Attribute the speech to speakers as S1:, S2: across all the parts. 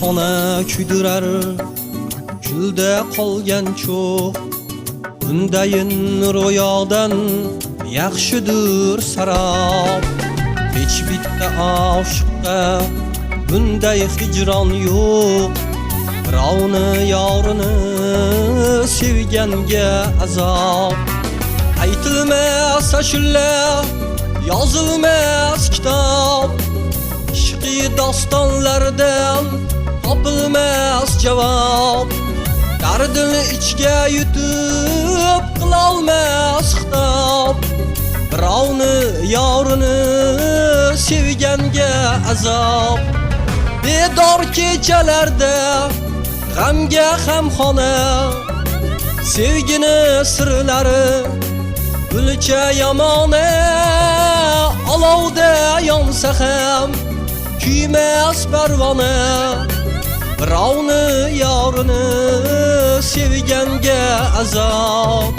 S1: Xona kuydirar kulda qolgan cho'q bundayin ro'yodan yaxshidir sarob hech bitta oshiqqa bunday hijron yo'q birovni yorini sevganga azob aytilmas ashula yozilmas kitob ishqiy dostonlardan topilmas javob dardini ichga yutib qilolmas xitob birovni yorini sevganga azob bedor kechalarda g'amga hamxona sevgini sirlari gulcha yomona olovda yonsa ham kuymas parvona birovni yorini sevganga azob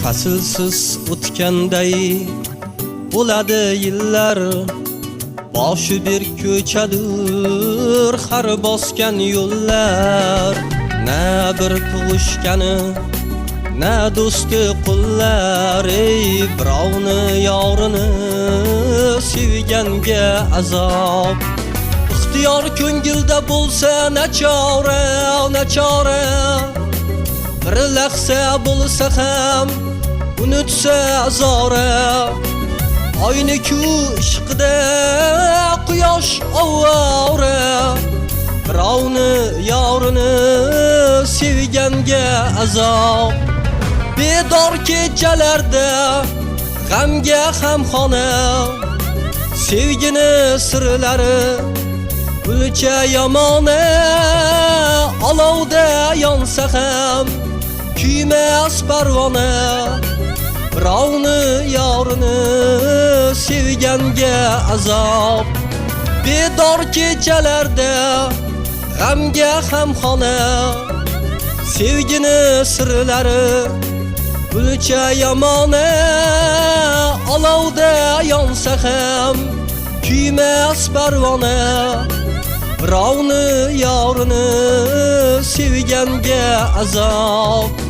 S1: faslsiz o'tganday bo'ladi yillar boshi bir ko'chadir har bosgan yo'llar na bir tug'ishgani na do'sti qullar ey birovni yorini sevganga azob ixtiyor ko'ngilda bo'lsa nachora bir lahza bo'lsa ham unutsa zora oyni-ku ishqida quyosh ovora birovni yorini sevganga azob bedor kechalarda g'amga hamxona sevgini sirlari gulcha yomona olovda yonsa ham kuymas parvona birovni yorini sevganga azob bedor kechalarda g'amga hamxona sevgini sirlari gulcha yomona olovda yonsa ham kuymas parvona birovni yorini sevganga azob